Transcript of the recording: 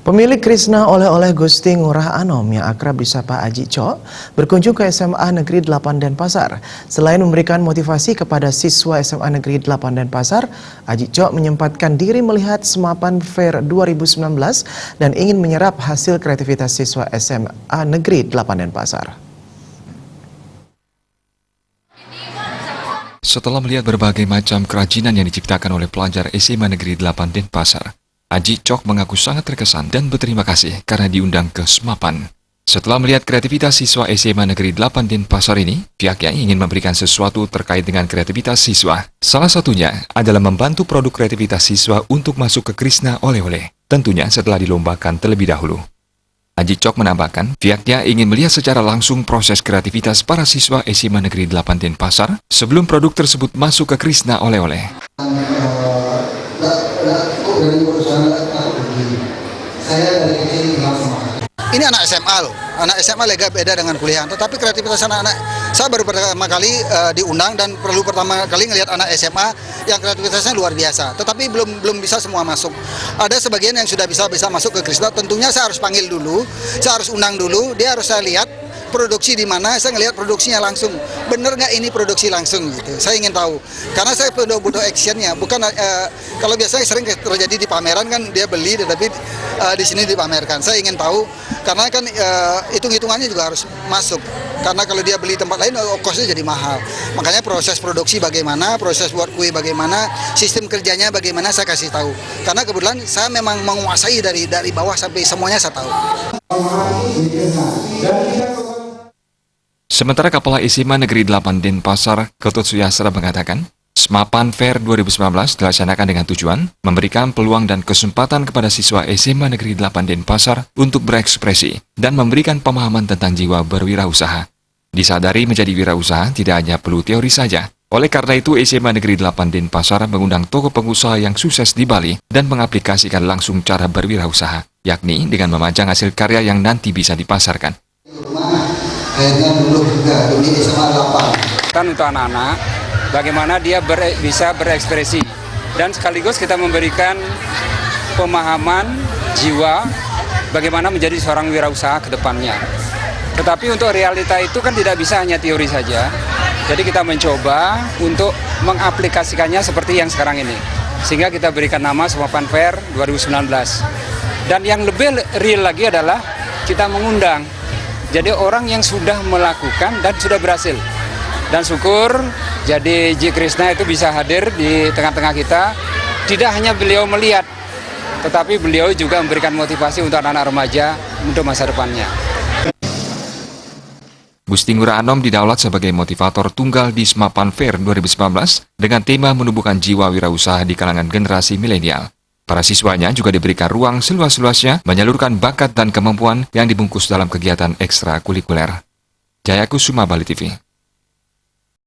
Pemilik Krisna oleh-oleh Gusti Ngurah Anom yang akrab disapa Aji Cok berkunjung ke SMA Negeri 8 Denpasar. Selain memberikan motivasi kepada siswa SMA Negeri 8 Denpasar, Aji Cok menyempatkan diri melihat semapan Fair 2019 dan ingin menyerap hasil kreativitas siswa SMA Negeri 8 Denpasar. Setelah melihat berbagai macam kerajinan yang diciptakan oleh pelajar SMA Negeri 8 Denpasar, Aji Cok mengaku sangat terkesan dan berterima kasih karena diundang ke Semapan. Setelah melihat kreativitas siswa SMA Negeri 8 Denpasar ini, pihaknya ingin memberikan sesuatu terkait dengan kreativitas siswa. Salah satunya adalah membantu produk kreativitas siswa untuk masuk ke Krisna oleh-oleh, tentunya setelah dilombakan terlebih dahulu. Aji Cok menambahkan, pihaknya ingin melihat secara langsung proses kreativitas para siswa SMA Negeri 8 Denpasar sebelum produk tersebut masuk ke Krisna oleh-oleh. Ini anak SMA loh, anak SMA lega beda dengan kuliah. Tetapi kreativitas anak-anak, saya baru pertama kali diundang dan perlu pertama kali ngelihat anak SMA yang kreativitasnya luar biasa. Tetapi belum bisa semua masuk. Ada sebagian yang sudah bisa masuk ke Krisna. Tentunya saya harus panggil dulu, saya harus undang dulu, dia harus saya lihat produksi di mana, saya ngelihat produksinya langsung. Bener nggak ini produksi langsung gitu? Saya ingin tahu. Karena saya butuh actionnya. Bukan kalau biasanya sering terjadi di pameran kan dia beli, tetapi di sini dipamerkan. Saya ingin tahu karena kan hitung-hitungannya juga harus masuk. Karena kalau dia beli tempat lain, kosnya jadi mahal. Makanya proses produksi bagaimana, proses buat kue bagaimana, sistem kerjanya bagaimana saya kasih tahu. Karena kebetulan saya memang menguasai dari bawah sampai semuanya saya tahu. Sementara Kepala SMA Negeri 8 Denpasar, Ketut Suyastra mengatakan, Semapan Fair 2019 dilaksanakan dengan tujuan memberikan peluang dan kesempatan kepada siswa SMA Negeri 8 Denpasar untuk berekspresi dan memberikan pemahaman tentang jiwa berwirausaha. Disadari menjadi wirausaha tidak hanya perlu teori saja. Oleh karena itu, SMA Negeri 8 Denpasar mengundang tokoh pengusaha yang sukses di Bali dan mengaplikasikan langsung cara berwirausaha, yakni dengan memajang hasil karya yang nanti bisa dipasarkan. Kan untuk anak-anak, bagaimana dia bisa berekspresi dan sekaligus kita memberikan pemahaman jiwa bagaimana menjadi seorang wirausaha ke depannya. Tetapi untuk realita itu kan tidak bisa hanya teori saja. Jadi kita mencoba untuk mengaplikasikannya seperti yang sekarang ini. Sehingga kita berikan nama Semapan Fair 2019. Dan yang lebih real lagi adalah kita mengundang. Jadi orang yang sudah melakukan dan sudah berhasil. Dan syukur, jadi Ji Krisna itu bisa hadir di tengah-tengah kita. Tidak hanya beliau melihat, tetapi beliau juga memberikan motivasi untuk anak-anak remaja untuk masa depannya. Gusti Ngurah Anom didaulat sebagai motivator tunggal di Semapan Fair 2019 dengan tema menumbuhkan jiwa wirausaha di kalangan generasi milenial. Para siswanya juga diberikan ruang seluas-luasnya menyalurkan bakat dan kemampuan yang dibungkus dalam kegiatan ekstrakurikuler. Jayakusuma, Bali TV.